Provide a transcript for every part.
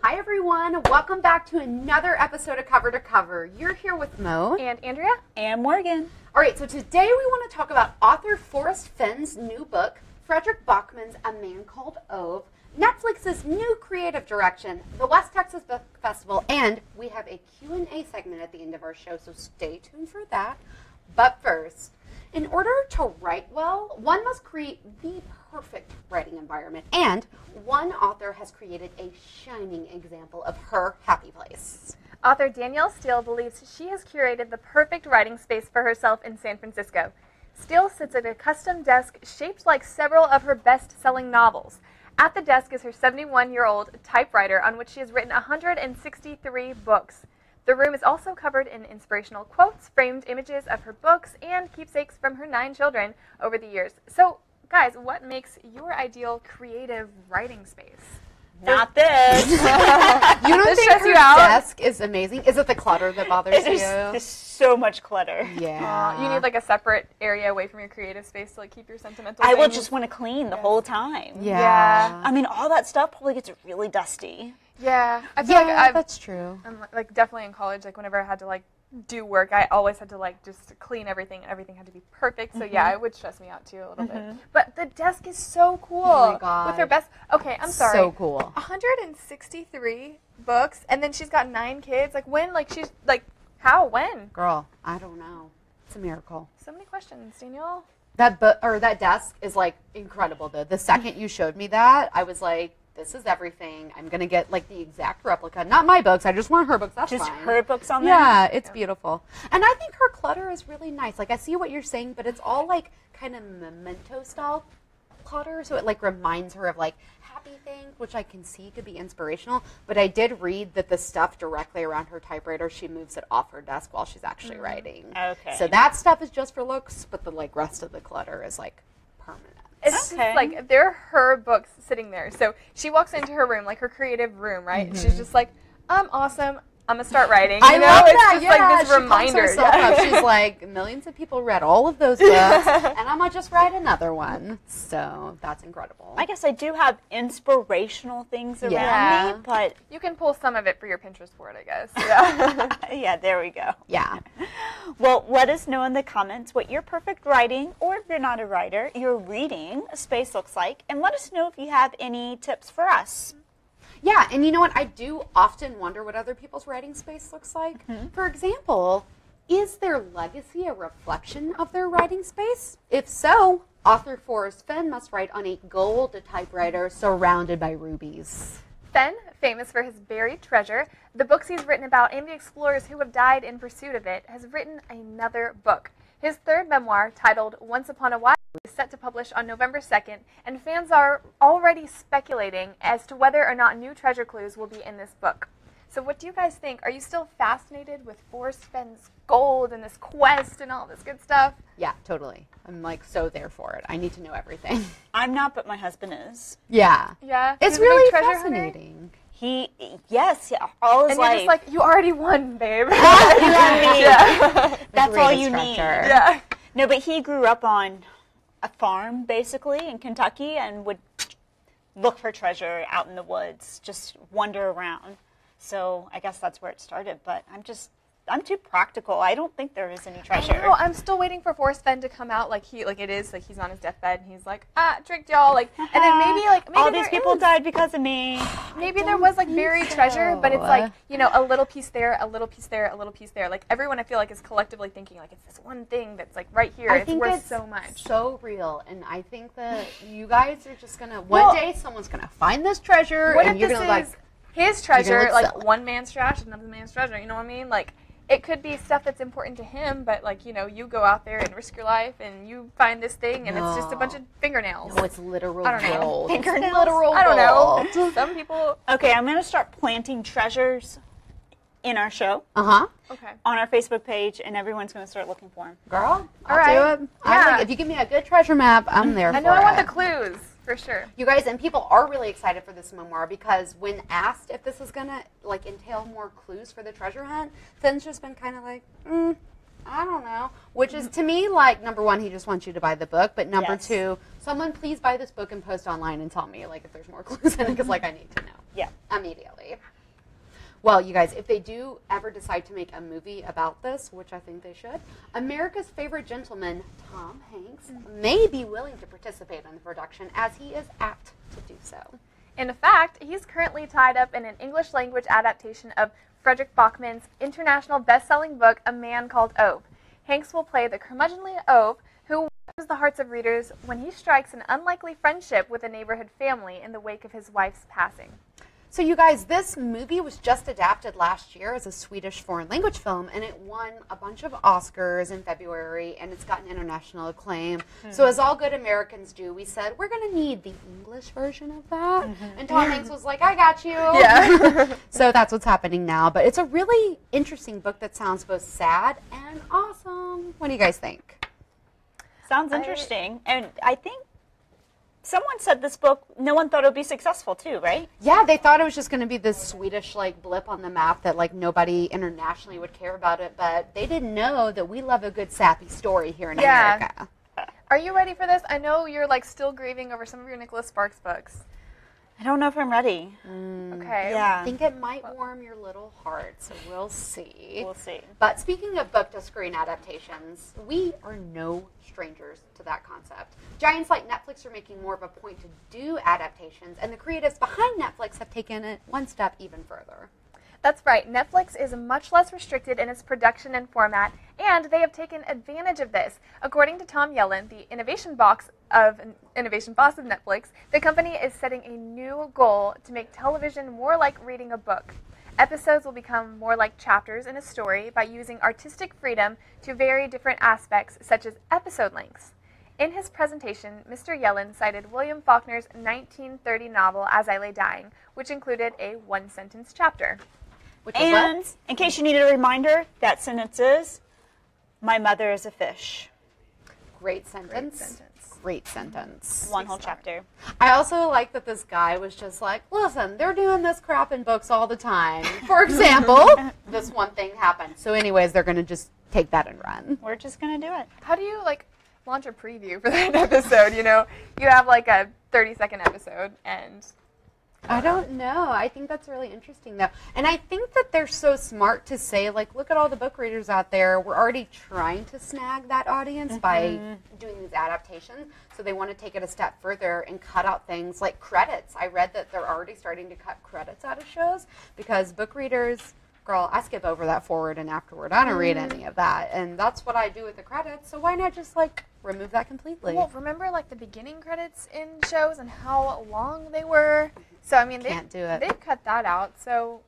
Hi everyone, welcome back to another episode of Cover to Cover. You're here with Mo. And Andrea. And Morgan. Alright, so today we want to talk about author Forrest Fenn's new book, Fredrik Backman's A Man Called Ove, Netflix's new creative direction, the West Texas Book Festival, and we have a Q&A segment at the end of our show, so stay tuned for that. But first, in order to write well, one must create the perfect writing environment, and one author has created a shining example of her happy place. Author Danielle Steele believes she has curated the perfect writing space for herself in San Francisco. Steele sits at a custom desk shaped like several of her best-selling novels. At the desk is her 71-year-old typewriter on which she has written 163 books. The room is also covered in inspirational quotes, framed images of her books, and keepsakes from her 9 children over the years. So, guys, what makes your ideal creative writing space? Not this. You don't This think stress her you out? desk is amazing? Is it the clutter that bothers you? There's so much clutter. Yeah. You need like a separate area away from your creative space to like keep your sentimental I will things. just want to clean the whole time. Yeah. I mean, all that stuff probably gets really dusty. Yeah. I feel like I've that's true. I'm like definitely in college, like whenever I had to like do work, I always had to like just clean everything, and everything had to be perfect. So yeah, it would stress me out too a little bit. But the desk is so cool. Oh my God. With her best. Okay, I'm sorry. So cool. 163 books, and then she's got 9 kids. Like when? Like she's like how? When? Girl, I don't know. It's a miracle. So many questions, Danielle. That book or that desk is like incredible though. The second you showed me that, I was like, this is everything. I'm gonna get like the exact replica. Not my books. I just want her books. That's Just fine. her books on there? Yeah, it's beautiful. And I think her clutter is really nice. Like I see what you're saying, but it's all like kind of memento style clutter. So it like reminds her of like happy things, which I can see could be inspirational. But I did read that the stuff directly around her typewriter, she moves it off her desk while she's actually writing. Okay. So that stuff is just for looks, but the like rest of the clutter is like permanent. It's Okay. just like they're her books sitting there. So she walks into her room, like her creative room, right? And she's just like, I'm awesome. I'm gonna start writing. I You know? love It's that. just Yeah, like this she pumps reminder. herself Yeah. up. She's like, millions of people read all of those books, and I'm gonna just write another one. So that's incredible. I guess I do have inspirational things around Yeah. me, but You can pull some of it for your Pinterest board, I guess. Yeah. yeah, there we go. Yeah. Well, let us know in the comments what your perfect writing, or if you're not a writer, your reading space looks like, and let us know if you have any tips for us. Yeah, and you know what? I do often wonder what other people's writing space looks like. For example, is their legacy a reflection of their writing space? If so, author Forrest Fenn must write on a gold typewriter surrounded by rubies. Fenn, famous for his buried treasure, the books he's written about, and the explorers who have died in pursuit of it, has written another book. His third memoir, titled Once Upon a While, is set to publish on November 2nd, and fans are already speculating as to whether or not new treasure clues will be in this book. So what do you guys think? Are you still fascinated with Forrest Fenn's gold and this quest and all this good stuff? Yeah, totally. I'm like so there for it. I need to know everything. I'm not, but my husband is. Yeah. Yeah? It's He's a big really treasure hunter? fascinating. Yes, all his And you're life. just like, you already won, babe. That's all you Greatest need. treasure. Yeah. No, but he grew up on a farm, basically, in Kentucky, and would look for treasure out in the woods, just wander around. So I guess that's where it started, but I'm too practical. I don't think there is any treasure. No, I'm still waiting for Forrest Fenn to come out like he's on his deathbed and he's like, tricked y'all, like, and then maybe all these there people is. died because of me. Maybe there was like buried treasure, but it's like, you know, a little piece there, a little piece there, a little piece there. Like everyone I feel like is collectively thinking like it's this one thing that's like right here. I It's think worth it's so much. so real, and I think that you guys are just gonna one day someone's gonna find this treasure, What and if you're this gonna is his treasure, sell like it. one man's trash, another man's treasure, you know what I mean? Like it could be stuff that's important to him, but like, you know, you go out there and risk your life and you find this thing and it's just a bunch of fingernails. No, it's literal I don't know. gold. It's Fingernails? literal I don't know. gold. Some people. Okay, I'm going to start planting treasures in our show Uh-huh. Okay. on our Facebook page, and everyone's going to start looking for them. Girl, I'll All right. do it. Yeah. If you give me a good treasure map, I'm there I for know I want it. the clues for sure. You guys, and people are really excited for this memoir because when asked if this is going to like entail more clues for the treasure hunt, Finn's just been kind of like, I don't know. Which is, to me, like, number one, he just wants you to buy the book. But number Yes. two, someone please buy this book and post online and tell me, like, if there's more clues in it because, like, I need to know. Yeah. Immediately. Well, you guys, if they do ever decide to make a movie about this, which I think they should, America's favorite gentleman, Tom Hanks, may be willing to participate in the production, as he is apt to do so. In fact, he's currently tied up in an English language adaptation of Frederick Bachman's international best-selling book, A Man Called Ove. Hanks will play the curmudgeonly Ove, who warms the hearts of readers when he strikes an unlikely friendship with a neighborhood family in the wake of his wife's passing. So you guys, this movie was just adapted last year as a Swedish foreign language film, and it won a bunch of Oscars in February, and it's gotten international acclaim. So as all good Americans do, we said, we're going to need the English version of that. And Tom Hanks was like, I got you. Yeah. So that's what's happening now. But it's a really interesting book that sounds both sad and awesome. What do you guys think? Sounds interesting. And I think someone said this book, no one thought it would be successful too, right? Yeah, they thought it was just going to be this Swedish blip on the map that nobody internationally would care about it, but they didn't know that we love a good sappy story here in America. Are you ready for this? I know you're still grieving over some of your Nicholas Sparks books. I don't know if I'm ready. Okay. Yeah. I think it might warm your little heart, so we'll see. We'll see. But speaking of book to screen adaptations, we are no strangers to that concept. Giants like Netflix are making more of a point to do adaptations, and the creatives behind Netflix have taken it one step even further. That's right. Netflix is much less restricted in its production and format, and they have taken advantage of this. According to Tom Yellen, the innovation boss of Netflix, the company is setting a new goal to make television more like reading a book. Episodes will become more like chapters in a story by using artistic freedom to vary different aspects, such as episode lengths. In his presentation, Mr. Yellen cited William Faulkner's 1930 novel, As I Lay Dying, which included a one-sentence chapter. Which is And what? in case you needed a reminder, that sentence is, my mother is a fish. Great sentence. Great sentence. One whole chapter. I also like that this guy was just like, listen, they're doing this crap in books all the time. For example, this one thing happened. So anyways, they're going to just take that and run. We're just going to do it. How do you launch a preview for that episode? You have a 30-second episode, and I don't know. I think that's really interesting, though. And I think that they're so smart to say, look at all the book readers out there. We're already trying to snag that audience by doing these adaptations. So they want to take it a step further and cut out things like credits. I read that they're already starting to cut credits out of shows because book readers, girl, I skip over that forward and afterward. I don't read any of that. And that's what I do with the credits. So why not just, remove that completely? well, remember the beginning credits in shows and how long they were? So Can't do it. They've cut that out. So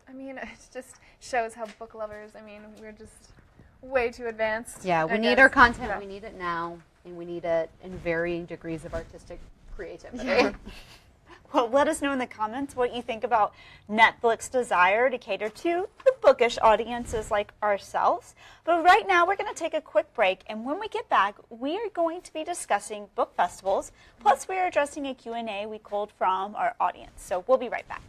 it just shows how book lovers. We're just way too advanced. Yeah, we I need guess. our content. Yeah. We need it now. And we need it in varying degrees of artistic creativity. Well, let us know in the comments what you think about Netflix's desire to cater to the bookish audiences like ourselves. But right now, we're going to take a quick break, and when we get back, we are going to be discussing book festivals, plus we are addressing a Q&A we culled from our audience. So we'll be right back.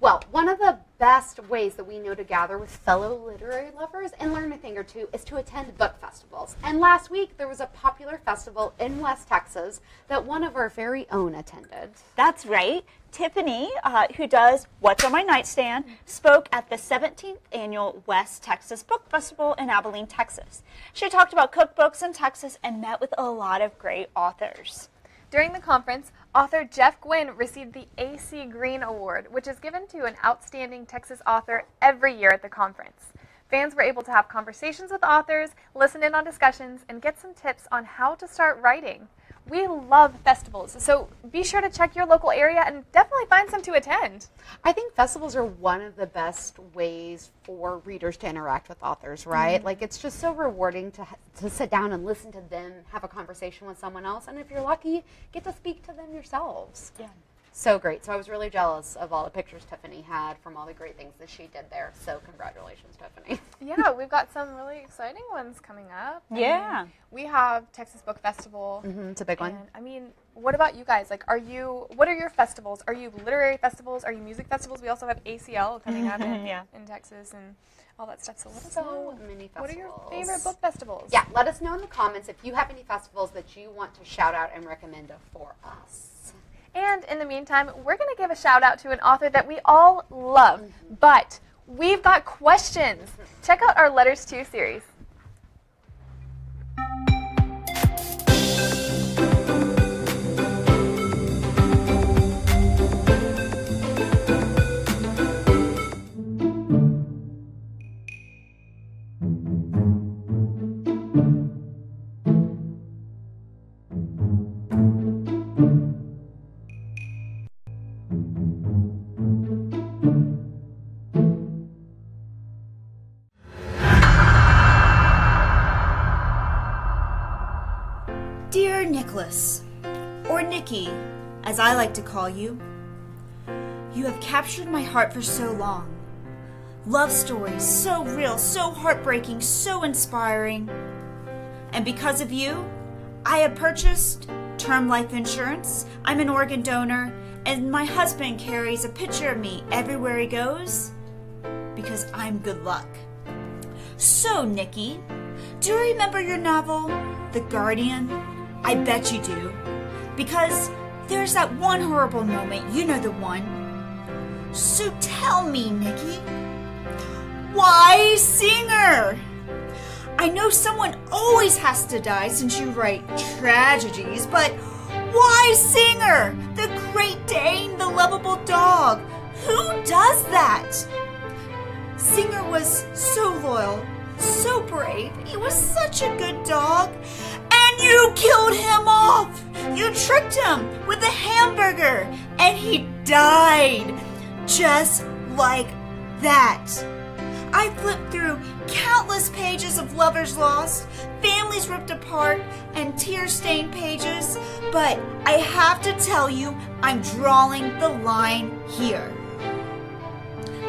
Well, one of the best ways that we know to gather with fellow literary lovers and learn a thing or two is to attend book festivals. And last week, there was a popular festival in West Texas that one of our very own attended. That's right. Tiffany, who does What's on My Nightstand, spoke at the 17th Annual West Texas Book Festival in Abilene, Texas. She talked about cookbooks in Texas and met with a lot of great authors. During the conference, author Jeff Gwynne received the A.C. Green Award, which is given to an outstanding Texas author every year at the conference. Fans were able to have conversations with authors, listen in on discussions, and get some tips on how to start writing. We love festivals, so be sure to check your local area and definitely find some to attend. I think festivals are one of the best ways for readers to interact with authors, right? It's just so rewarding to sit down and listen to them, have a conversation with someone else, and if you're lucky, get to speak to them yourselves. Yeah. So great. So I was really jealous of all the pictures Tiffany had from all the great things that she did there. So congratulations, Tiffany. Yeah, we've got some really exciting ones coming up. Yeah. We have Texas Book Festival. It's a big one. And, I mean, what about you guys? Like, what are your festivals? Are you literary festivals? Are you music festivals? We also have ACL coming up in Texas and all that stuff. So let us know. Many festivals. What are your favorite book festivals? Yeah, let us know in the comments if you have any festivals that you want to shout out and recommend for us. And in the meantime, we're going to give a shout out to an author that we all love, but we've got questions. Check out our Letters To series. Dear Nicholas, or Nikki, as I like to call you, you have captured my heart for so long. Love stories, so real, so heartbreaking, so inspiring. And because of you, I have purchased term life insurance, I'm an organ donor, and my husband carries a picture of me everywhere he goes because I'm good luck. So, Nikki, do you remember your novel, The Guardian? I bet you do, because there's that one horrible moment, you know the one. So tell me, Nikki, why Singer? I know someone always has to die since you write tragedies, but why Singer? The Great Dane, the lovable dog. Who does that? Singer was so loyal, so brave. He was such a good dog. And you killed him off. You tricked him with a hamburger, and he died. Just like that. I flipped through countless pages of lovers lost, families ripped apart, and tear-stained pages, but I have to tell you, I'm drawing the line here.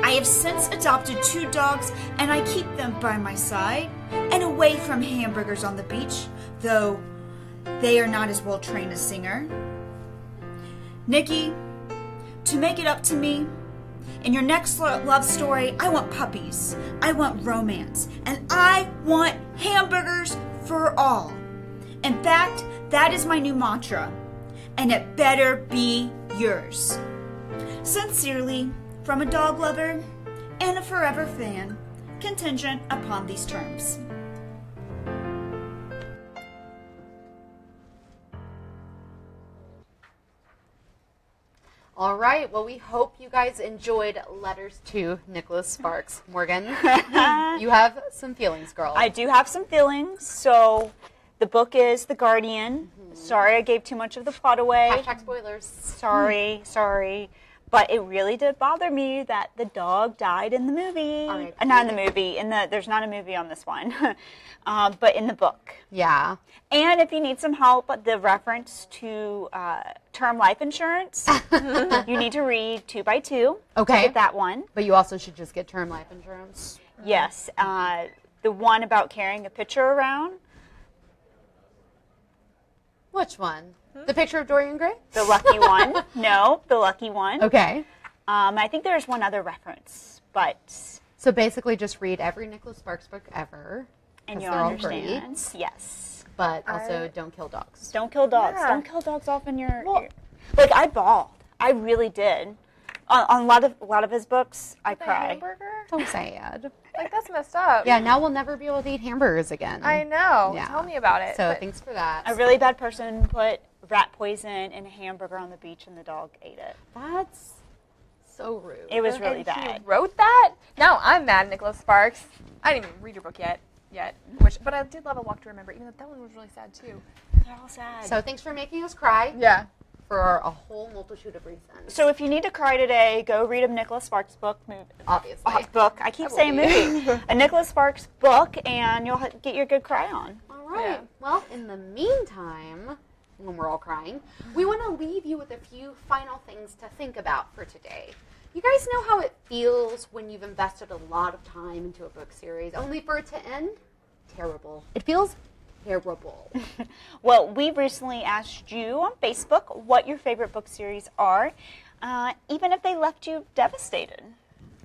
I have since adopted 2 dogs, and I keep them by my side and away from hamburgers on the beach, though they are not as well trained as Singer. Nikki, to make it up to me, in your next love story, I want puppies, I want romance, and I want hamburgers for all. In fact, that is my new mantra, and it better be yours. Sincerely, from a dog lover and a forever fan, contingent upon these terms. All right. Well, we hope you guys enjoyed Letters To Nicholas Sparks. Morgan, you have some feelings, girl. I do have some feelings. So the book is The Guardian. Sorry I gave too much of the plot away. Hashtag spoilers. Sorry. But it really did bother me that the dog died in the movie. All right. Not in the movie. There's not a movie on this one. But in the book. Yeah. And if you need some help, the reference to term life insurance, you need to read 2 by 2. Okay. Get that one. But you also should just get term life insurance. Yes. The one about carrying a picture around. Which one? The picture of Dorian Gray? The lucky one. No, the lucky one. Okay. I think there's one other reference, but... So basically just read every Nicholas Sparks book ever. And 'cause you'll they're all understand. great, Yes. but also don't kill dogs. Don't kill dogs. Yeah. Don't kill dogs off in your... Like, I bawled. I really did. On a lot of his books, I The cry. hamburger? So sad. Like, that's messed up. Yeah, now we'll never be able to eat hamburgers again. I know. Yeah. Tell me about it. So But thanks for that. A really bad person put rat poison in a hamburger on the beach and the dog ate it. That's so rude. It was really and bad. He wrote that? Now I'm mad, Nicholas Sparks. I didn't even read your book yet. But I did love A Walk to Remember, even though that one was really sad too. They're all sad. So thanks for making us cry Yeah. for a whole multitude of reasons. So if you need to cry today, go read a Nicholas Sparks book. Obviously. Book. I keep saying movie. A Nicholas Sparks book, and you'll get your good cry on. All right. Yeah. Well, in the meantime, when we're all crying, we want to leave you with a few final things to think about for today. You guys know how it feels when you've invested a lot of time into a book series, only for it to end? Terrible. It feels terrible. Well, we recently asked you on Facebook what your favorite book series are, even if they left you devastated.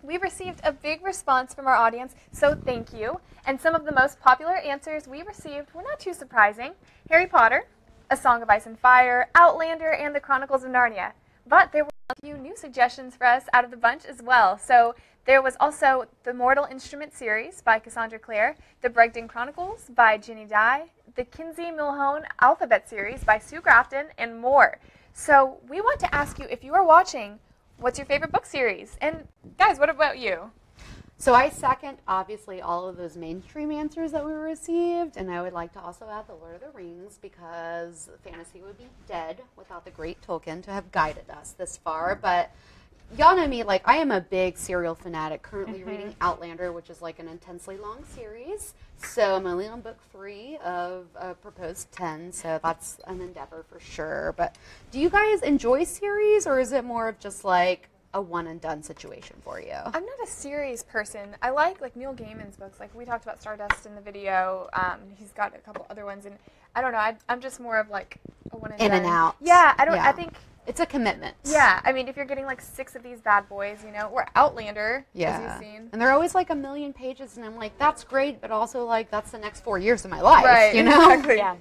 We received a big response from our audience, so thank you. And some of the most popular answers we received were not too surprising. Harry Potter, A Song of Ice and Fire, Outlander, and The Chronicles of Narnia. But there were a few new suggestions for us out of the bunch as well. So there was also the Mortal Instrument series by Cassandra Clare, the Bregden Chronicles by Ginny Dye, the Kinsey Milhone Alphabet series by Sue Grafton, and more. So we want to ask you, if you are watching, what's your favorite book series? And guys, what about you? So I second, obviously, all of those mainstream answers that we received, and I would like to also add The Lord of the Rings, because fantasy would be dead without the great Tolkien to have guided us this far. But y'all know me, like, I am a big serial fanatic, currently reading Outlander, which is like an intensely long series. So I'm only on book 3 of a proposed 10, so that's an endeavor for sure. But do you guys enjoy series, or is it more of just like a one-and-done situation for you? I'm not a series person. I like Neil Gaiman's books. Like, we talked about Stardust in the video. He's got a couple other ones, and I don't know. I'm just more of like a one-and-done. In and out. Yeah, I think it's a commitment. Yeah, I mean, if you're getting like 6 of these bad boys, you know, or Outlander, Yeah. as you've seen. And they're always like 1,000,000 pages, and I'm like, that's great, but also like that's the next 4 years of my life, Right, you know? exactly. Yeah.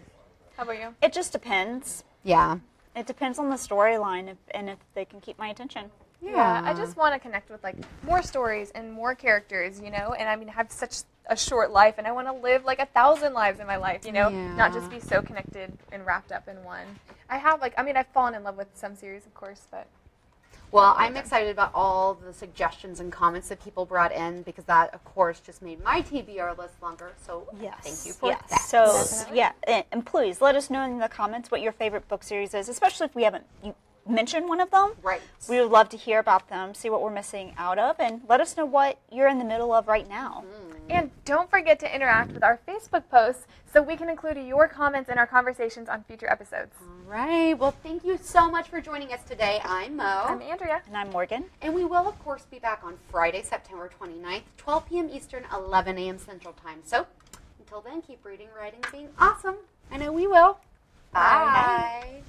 How about you? It just depends. Yeah. It depends on the storyline and if they can keep my attention. Yeah, I just want to connect with like more stories and more characters, you know, and I mean, have such a short life, and I want to live like 1,000 lives in my life, you know, not just be so connected and wrapped up in one. I have I've fallen in love with some series, of course, but. Well, I'm excited about all the suggestions and comments that people brought in, because that, of course, just made my TBR list longer. So thank you for that. So, Definitely. yeah, and please let us know in the comments what your favorite book series is, especially if we haven't mentioned one of them. Right. We would love to hear about them, see what we're missing out of, and let us know what you're in the middle of right now. And don't forget to interact with our Facebook posts so we can include your comments in our conversations on future episodes. All right. Well, thank you so much for joining us today. I'm Mo. I'm Andrea. And I'm Morgan. And we will, of course, be back on Friday, September 29th, 12 p.m. Eastern, 11 a.m. Central Time. So until then, keep reading, writing, being awesome. I know we will. Bye. Bye.